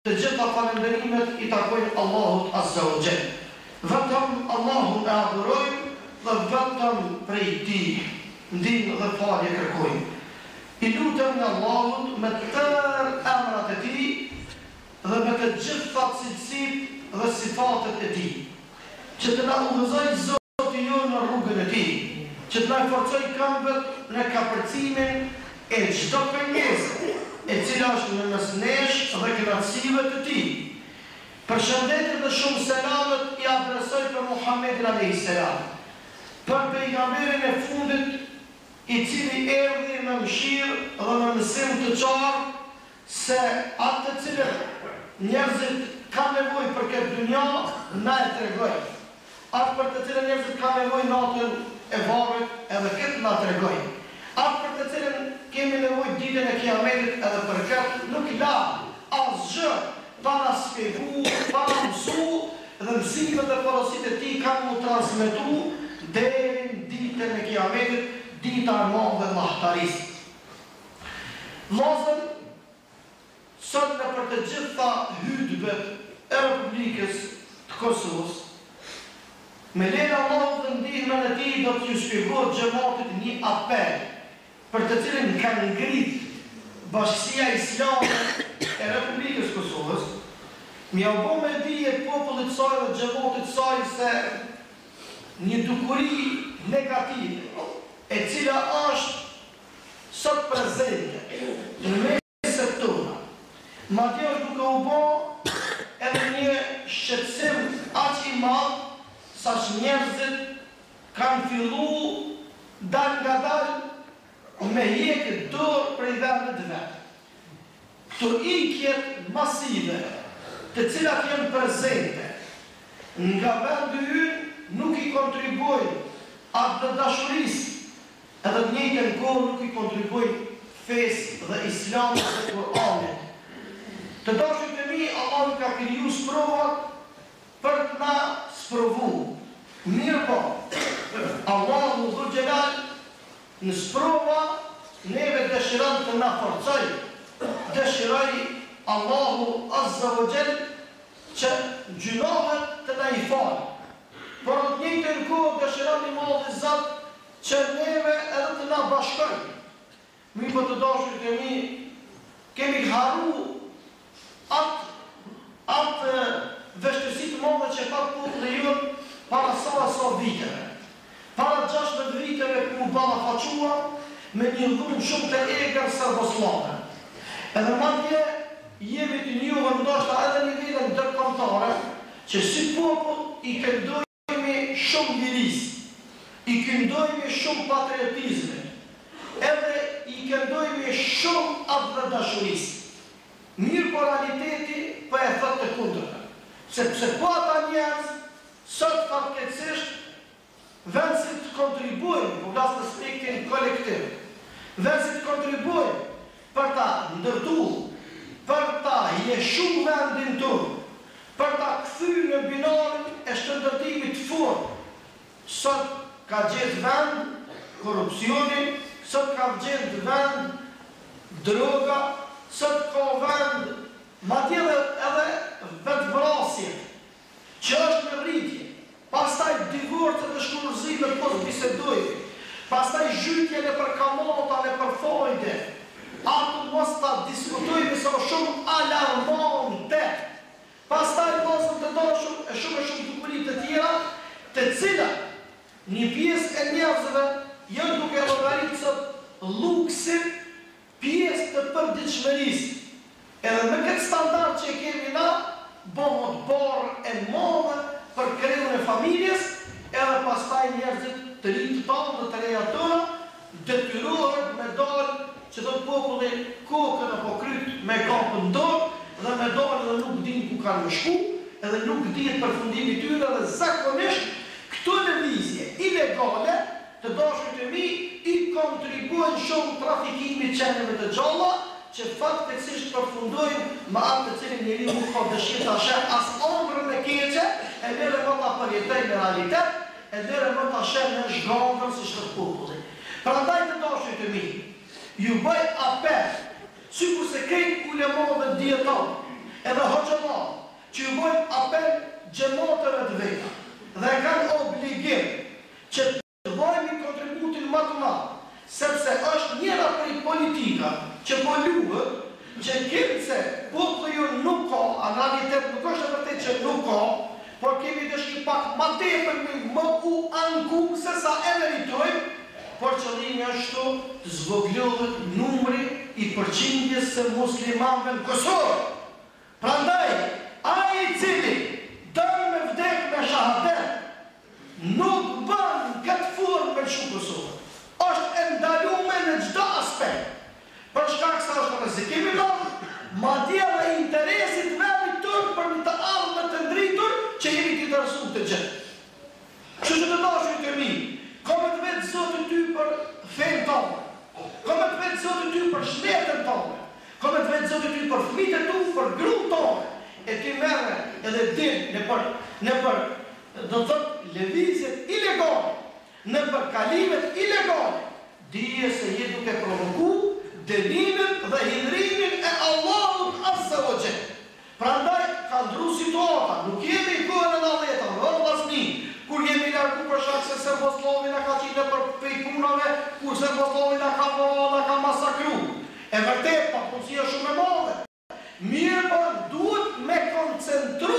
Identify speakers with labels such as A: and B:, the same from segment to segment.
A: të gjitha falënderimet i takojnë Allahut Azza wa Jall. Vetëm Allahun e adhurojmë dhe vetëm prej Tij ndihmë dhe falje kërkojmë. I lutemi Allahut me të tërë emrat e Tij dhe me të gjitha cilësitë dhe sifatet e Tij, që të na udhëzojë Zoti jonë në rrugën e Tij, që të na forcojë këmbët në kapërcimin e çdo pengese e cila është në mes nesh dhe kënaqësive të Tij. Përshëndetje dhe shumë selamet i adresoj për Muhammedin alayhis salam, për pejgamberin e fundit i cili erdhi me mëshirë dhe me mësim të qartë se atë të cilët njerëzit kanë nevojë për këtë dunja na e tregoi. Atë për të cilën njerëzit kanë nevojë natën e varrit edhe këtë na tregoi. Atë për të cilën kemi nevojë ditën e Kiametit edhe për këtë nuk la asgjë para shpjegu, para mësu dhe mësimet e porositë e Tij kanë mu transmetu deri në ditën e Kiametit, dita e madhe e mahtarisë. Vllazër, sot në për të gjitha hutbet e Republikës të Kosovës, me lejen e Allahut dhe ndihmën e Tij do t'ju shpjegohet xhamatit një apel për të cilin kanë ngrit Bashkia Islame e Republikës Kosovës, m'ja bo me dije popullit saj dhe xhamatit saj se një dukuri negative e cila është sot prezente në meset tona, madje është duke u bë edhe një shqetësim aq i madh sa njerëzit kanë fillu dal nga dal me hjekë dorë prej vendet vetë. Këto ikjet masive të cilat janë prezente nga vendi ynë nuk i kontribuojnë atë dashurisë, edhe të njëjtën kohë nuk i kontribuojnë fesë dhe Islamit dhe Kur'anit. Të dashurit e mi, Allah ka kriju sprovat për të na sprovu. Mirë po, Allahu Dhul Gjelal në sprova neve dëshiron të na forcoj, dëshiroj Allahu Azza wa Jall që gjunohet të na i falë, por në të njëjtën kohë dëshiron i Madhi Zot që neve edhe të na bashkoj. Mi po të dashurit e mi, kemi haru atë vështërsi të madhe që ka populli jonë para sa viteve. Para 16 viteve ku ballafaqua me një dhunë shumë të egër serboslave. Edhe madje jemi të njohur ndoshta edhe në nivelin ndërkombëtar që si popull i këndojmë shumë lirisë, i këndojmë shumë patriotizme, edhe i këndojmë shumë atë dhe dashurisë. Mirë po realiteti po e thot të kundërta, sepse po ata njerëz sot fatkeqësisht vend si të kontribuojnë për në aspektin kolektiv, vend si të kontribuojnë për ta ndërtu, për ta jeshu vendin tonë, për ta kthy në binarin e shëndërtimit fortë. Sot ka gjetë vend korrupsioni, sot ka gjetë vend droga, sot ka vend madje edhe vetvrasjet, që është në rritje. Pastaj divorcet e shkullëzime të posë bisedojnë, pastaj zhytje në për kamota, në për fojde, atë mos të diskutojnë sa shumë alarmante, pastaj posën të doshëm e shumë dukurit të tjera, të cilat një pjesë e njerëzve janë duke llogaritur sot luksin pjesë të përditshmërisë. Edhe me këtë standard që e kemi na, bëhet borë e madhe për krijuar e familjes, edhe pastaj njerëzit të rinj të tonë dhe të reja tona detyrohen me dalë që do populli kokën apo kryt me kapën dorë dhe me dalë dhe nuk din ku kanë më shku, edhe nuk dihet përfundimi i tyre dhe zakonisht këto lëvizje ilegale të dashurit e mi i kontribuojnë shumë trafikimit qenieve të gjalla, që fatkeqësisht përfundojnë me atë të cilin njeriu nuk ka dëshirë ta sheh as ëndrrën e keqe, e lere më ta përjetojë në realitet, e lere më ta sheh në zhgënjur si çdo populli. Prandaj të dashurit e mi, ju bëj apel, sikur se krejt ulemat dhe dietar edhe hoxhallar që ju bojnë apel xhamateve të veta dhe kanë obligim që të bëjmë kontributin më të madh, sepse është njëra prej politika që po luhet, që kimse populli ju nuk ka, në realitet nuk është e vërtet që nuk ka, por kemi dëshirë pak më tepër më u anku se sa e meritojmë, por qëllimi është të zvoglohet numri i përqindjes së muslimanëve në Kosovë. Prandaj, ai i cili dënë me vdek me shahadet, nuk bën këtë formë me shumë Kosovë. Është e ndaluar në çdo aspekt. Për shkak se është rrezikim i madh, madje edhe interesit vendit tonë për të ardhmë të ndritur që jemi të interesuar të gjë. Kështu që të dashur të mi, komë të vetë Zoti ty për fenë tonë, komë të vetë Zoti ty për shtetën tonë, komë të vetë Zoti ty për fëmijët e tu, për gruan tonë, e ti merre edhe din në për do të thotë lëvizjet ilegale, në për kalimet ilegale, dije se je duke provoku dënimin dhe hindrimin e Allahut Azza wa Jall. Prandaj ka ndru situata, nuk jemi i kohën e 90-ta, vëllazëni, kur jemi largu për shkak se Serboslovi na ka qitë për punave, kur Serboslovi na ka masakru. E vërtet, papunësia shumë e madhe. Mirë për duhet me koncentru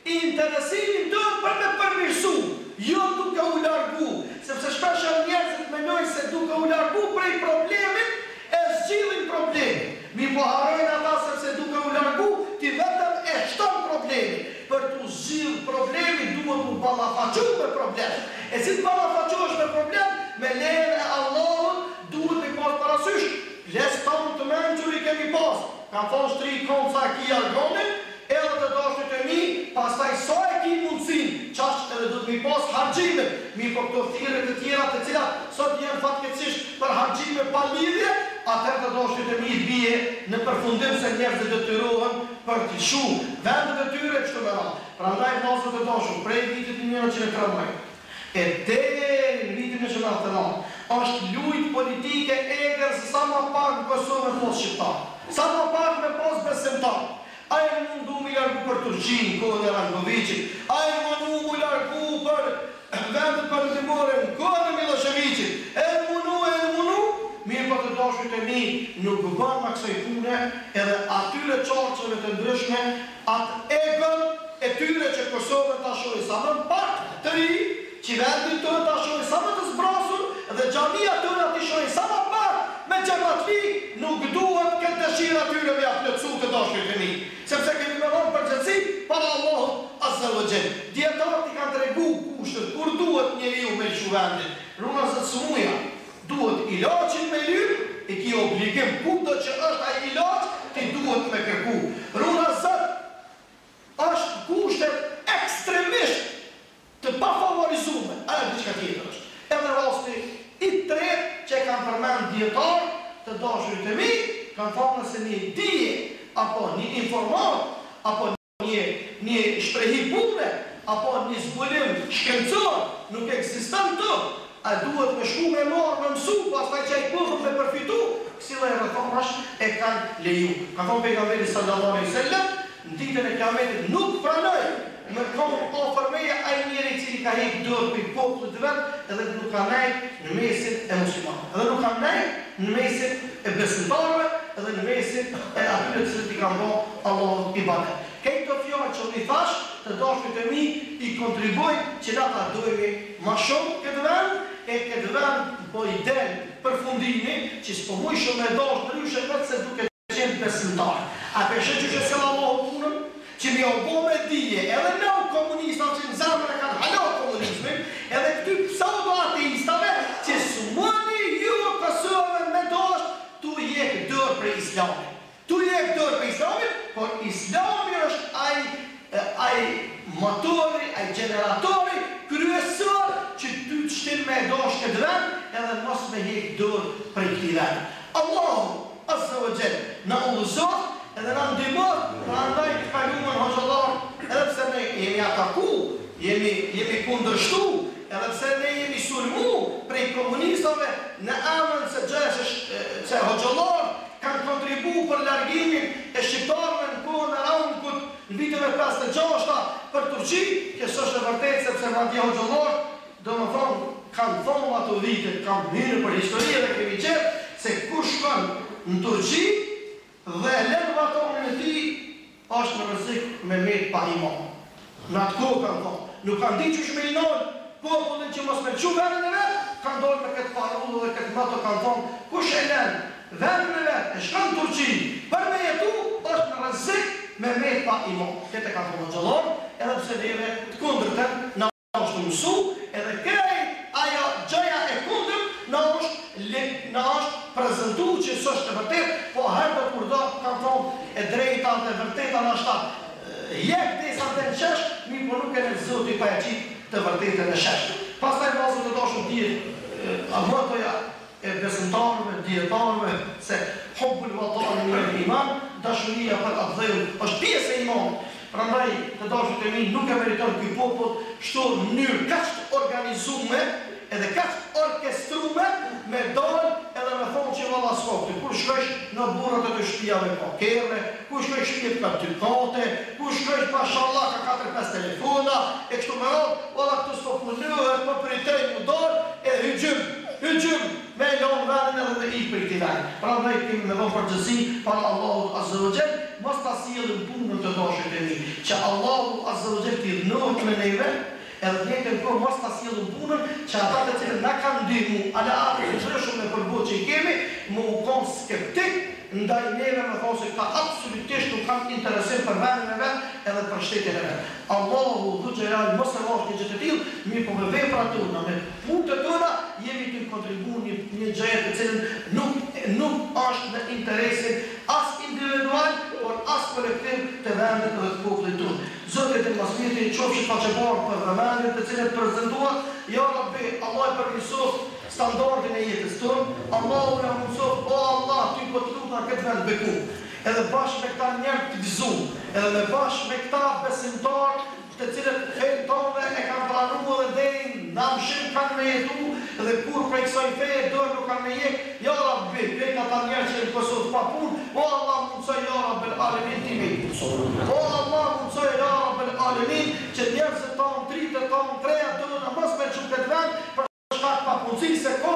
A: interesimin tënë për me përmirësu, jo duke u largu, sepse shpesh njerëzit mendojnë se duke u largu prej problemit e zgjidhin problemin. Mi po harrojnë ata sepse duke u largu ti vetëm e shton problemin. Për të zgjidhur problemin duhet u ballafaqosh me problem. E si të ballafaqohesh me problem, me lejen e Allahut duhet të pas parasysh. Les tonë të mençur i kemi pas. Ka thonë shtri konca ki argonin, edhe të dashur të mi, pastaj sa e ki mundësin, qash edhe du të mi pas hargjime, mi po këto thirrje të tjera të cilat sot janë fatkeqësisht për hargjime pa lidhje, atëherë të dashur të mi bie në përfundim se njerëzit detyrohen për të lëshu vendet e tyre kështu me radhë. Prandaj vllazër të dashur, prej vitit 1913 e deri në vitin 1999 është lujt politike egër se sa më pak në Kosovë në posë shqiptar, sa më pak me posë besimtar. A e mundu mi largu për Turqin, kohën e Rankovicit, a e mundu mi largu për vendet për Timorin, kohën e Miloševićit, e mundu, mirë për të dashur të mi, nuk bën ma kësaj pune, edhe atyre qarqeve të ndryshme, atë egën e tyre që Kosovë të ashoj sa më pak të ri, që vendit të të ashoj sa më të zbrasur, dhe xhamia të në të shoj sa më pak, me xhamatli, nuk duhet këtë dëshirë atyre me aplëcu të dashur të mi. Sepse kemi me dhonë përgjëtësi para Allahut Azza wa Jall. Djetarët i kanë tregu kushtët, kur duhet njeriu me lëshu vendit. Runa zëtë sëmuja, duhet ilaqin me lyrë, e ki obligim kudo që është ai ilaq, ti duhet me kërku. Runa zëtë është kushtet ekstremisht të pa favorizume, ajo diçka tjetër është. Edhe rasti i tretë që kanë përmend djetarë të dashurit e mi, kanë thonë se një dije, apo një informat, apo një shprehi pune, apo një zbulim shkencor, nuk eksiston të, a duhet me shku me marrë, me mësu, pastaj që ai kohën me përfitu, kësilla e reformash e kanë leju. Ka thonë pejgamberi sallallahu alaihi wasallam, në ditën e Kiametit nuk pranoj me konë ofërmeja ai njeri cili ka hek dorë për popullit vet, edhe nuk ka nejt në mesin e muslimanëve, edhe nuk ka nejt në mesin e besimtarëve, edhe në mesin e atyre që i kanë bërë Allahut ibadet. Këto fjalë që i thash, të dashurit e mi i kontribojnë që na ta dojmë më shumë këtë vend, e këtë vend po i del përfundimi që s'po muj shumë e dash ndryshe vetë se duke qenë besimtar. A peshe që se Allahu punën, që mi obo me dije, edhe në komunistat që në zemër e kanë halot komunizmin, edhe këty pseudo-ateistave që sumani ju Kosovën me dosh, tu jek dërë për islamit. Tu jek dërë për islamit, por islami është ai motori, ai generatori, kryesor që ty të shtin me dosh këtë vend, edhe mos me jek dërë për këti vend. Allahu Azza wa Jall në udhëzon, edhe në ndihmon, prandaj të kaluar hoxhallar, edhe pse ne jemi ataku, jemi kundërshtu, edhe pse ne jemi sulmu prej komunistave në emër se hoxhallar kanë kontribuar për largimin e shqiptarëve në kohën e në viteve 56 për Turqi, kësë është e vërtetë sepse madje hoxhëllor, domethënë kanë thonë ato vite, kanë hyrë për histori dhe kemi qenë se kush shkon në Turqi dhe lën vatonin e tij është në rrezik me met pa imam. Në atë kohë kanë thonë, nuk kanë ditë çu shmejnon popullin që mos me çu vendin e vet, kanë dorë me këtë parullë dhe këtë moto kanë thonë, kush e lën vendin e vet, e shkon në Turqi për me jetu është në rrezik me met pa imam. Këtë kanë thonë xhallor, edhe pse neve të kundërtën na është mësu, edhe krejt ajo gjëja e kundërt na është prezentuar që s'është e vërtetë, po herë kur do kanë thonë e drejta dhe vërteta na shtat. Jep disa të në qesh, mi po nuk e në zoti pa e qitë të vërtetën e shesh. Pastaj vazhdo të dashur tjerë, avatoja e besimtarëve, dietarëve, se hubbul vatani min iman, dashuria për atë dhënë është pjesë e imanit. Prandaj të dashur të mi nuk e meriton ky popull shto në mënyrë kaq organizuar edhe kaq orkestruar me dorë edhe me thonë që valla skopti. Kur shkojsh në burrat e të shtëpiave pa kerre, kur shkojsh shtëpi ka dy kate, kur shkojsh mashallah ka 4-5 telefona, e kështu me radhë, valla këtu s'po punohet, po pritej mu dorë e hyjim me lon vendin edhe dhe i për këtij vendi. Prandaj kemi me dhënë përgjegjësi para Allahut Azza wa Jall, mos ta sjellim punën të dashur e mi, që Allahu Azza wa Jall t'i dhënohet me neve. Edhe njëtën kohë mos ta sjellim punën që ata të cilët na kanë ndihmu ala atë të ndryshëm me përbot që i kemi, më u konë skeptik ndaj neve me thonë se ka absolutisht nuk kanë interesim për vendin e vet edhe për shtetin e vet. Allahu Dhu Xhelal mos e vash një gjë të tillë, mi po me veprat tona, me punët tona jemi të kontribuar një gjë të cilën nuk është në interesin as individual, por as kolektiv të vendit dhe të popullit tonë. Zotit e masmiti qofshi faqebar për vëmendjen të cilët prezentuat, ja Rabbi, Allah e përmirësoft standardin e jetës tonë, Allahu na mësoft, o Allah, ty po të lutem në këtë vend beku. Edhe bashkë me këta njerëz të gëzuar, edhe bashkë me këta besimtarë të cilët fejnë tonë e kanë pranuar dhe deri na mshim kanë me jetu dhe kur prej kësaj feje dorë nuk kanë me jek, ja Rabbi, prej ata njerëz që në Kosovë pa punë, o Allah mundsoj ja Rabbel Alamin ti me. O Allah mundsoj ja Rabbel Alamin që njerëzit tonë, tritët tonë, treja tonë mos me çu këtë vend për shkak pa punësi se ka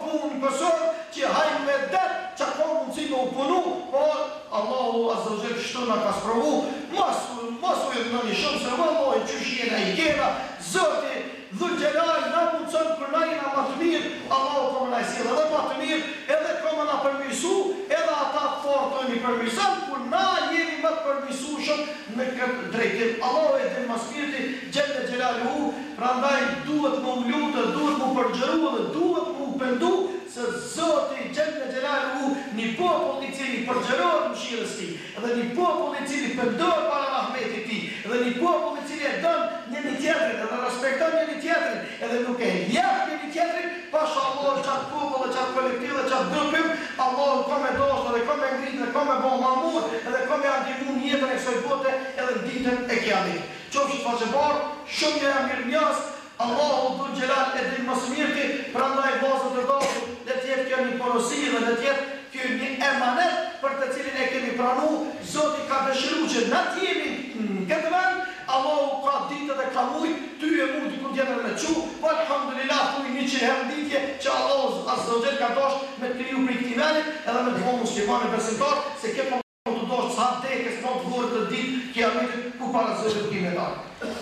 A: punë në Kosovë që hajnë me det që ka mundësi me u punu, por Allahu Azza wa Jall kështu na ka sprovu, mos u në një shumë se vëlloj qysh jena i kena, Zoti Dhu Xhelal na mundson kur na jena më të mirë, Allahu ka më na sjell edhe më të mirë, edhe ka më na përmirësu, edhe ata fortë i përmirëson kur na jemi më të përmirësueshëm në këtë drejtim. Allahu e din më shpirti Xhella Xhelaluhu, prandaj duhet më lutë, duhet më përgjëru dhe duhet më pendu se Zoti Xhella Xhelaluhu një popull i cili përgjërohet mëshirës tij, edhe një popull i cili pendohet para rahmetit tij, edhe një popull i cili e don njëri tjetrin, edhe respekton njëri tjetrin, edhe nuk e jep njëri tjetrin, pasha Allah çat popull, çat kolektiv, çat grupim, Allah ka me dashur dhe ka me ngrit dhe ka me bon mamur, edhe ka me ndihmu në jetën e kësaj bote edhe në ditën e Kiametit. Qofshi faqebar, shumë jam mirënjohës, Allahu Dhu Xhelal e din më së miri, prandaj vllazër të dashur, le të jetë kjo një porosi dhe le të jetë kjo një emanet për të cilin e kemi pranuar. Zoti ka dëshiruar që na të jemi në këtë vend, Allahu ka ditë dhe ka mujt, ty e mund diku tjetër me çu, po alhamdulillah thuj 100 herë ditje që Allahu Azza wa Jall ka dashur me kriju për këtë vend edhe me të vonë muslimanë besimtar se ke të dosh sa tekës në të vërë të ditë Kiametit ku para Zotit kime dalë.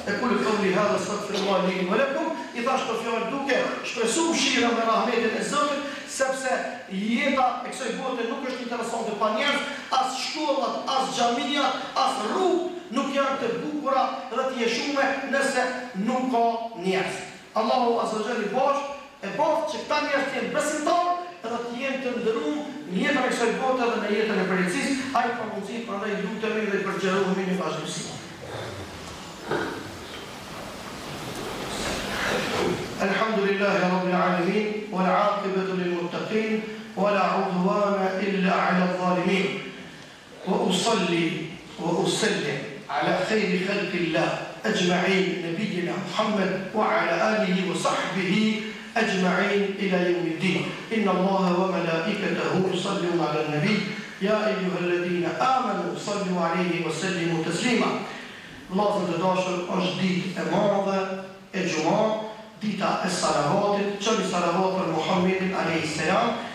A: E kulli qawli hadha astaghfirullah li wa lakum, i thash të fjalë duke shpresu mëshirën dhe rahmetin e Zotit, sepse jeta e kësaj bote nuk është interesante pa njerëz, as shkollat, as xhamia, as rrugë nuk janë të bukura dhe të jeshume nëse nuk ka njerëz. Allahu Azza wa Jall i bosh që këta njerëz të jenë besimtarë edhe të jenë të ndëruar në jetën e kësaj bote dhe në jetën e përjetësisë, ai ka mundësi, prandaj lutemi dhe përgjigjemi në vazhdimsi. Alhamdulillahi Rabbil Alamin, wal aqibatu lil muttaqin, wala udwana illa ala adh-dhalimin. Wa usalli wa usallim ala khayri khalqillah ajma'in nabiyyina Muhammad wa ala alihi wa sahbihi أجمعين إلى يوم الدين. إن الله وملائكته يصلون على النبي يا أيها الذين آمنوا صلوا عليه وسلموا تسليما Vllazër të dashur, është ditë e madhe e Gjuma, dita e salavatit, qëri salavat për Muhammedin a.s.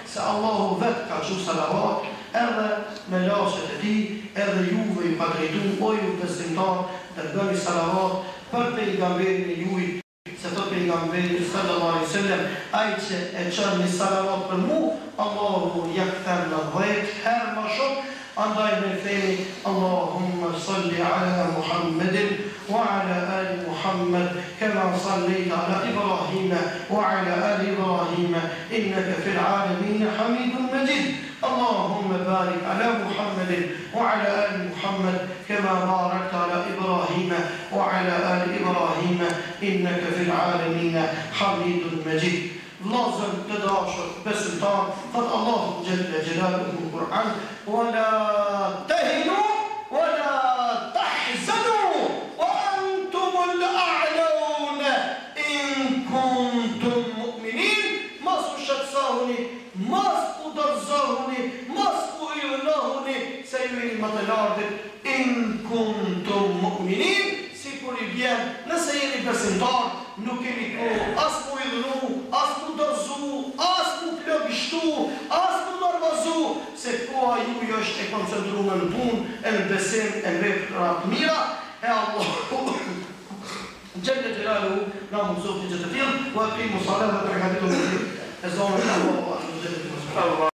A: se Allahu vetë ka që salavat, edhe me lashet e ti, edhe juve ju ka drejtu, o ju besimtar, dhe dëni salavat për pejgamberin e juj, se të pejgamberi sallallahu alaihi wasallam, ai që e çon një salavat për mu, Allahu ja kthen në 10 herë më shumë. Andaj me themi Allahumma salli ala Muhammedin wa ala ali Muhammed kama sallaita ala Ibrahima wa ala ali Ibrahima innaka fil alamin hamidun majid. Allahumma barik ala Muhammedin wa ala ali Muhammed kama barakta ala Ibrahima wa ala ali Ibrahima innaka fil alamin hamidun majid. Vllazër të dashur besimtar, thot Allahu xhalla xhelaluhu në Kur'an: "Wala tahinu wala tahzanu wa antumul a'launa in kuntum mu'minin." Mos u shqetësohuni, mos u dorëzohuni, mos u illohuni se ju jeni më të lartit. In kuntum mu'minin, sikur i vjen, nëse jeni besimtar, nuk keni kohë as mu idhnu, as mu dorëzu, as mu plagështu, as mu nervozu, se koha juj është e koncentruar në punë, e në besim, e në vepra të mira, e Allahu Gjelle Gjelalu na mundësof një gjë të tillë, wa aqimu salata dhe rekatitu e zonë e Allahu.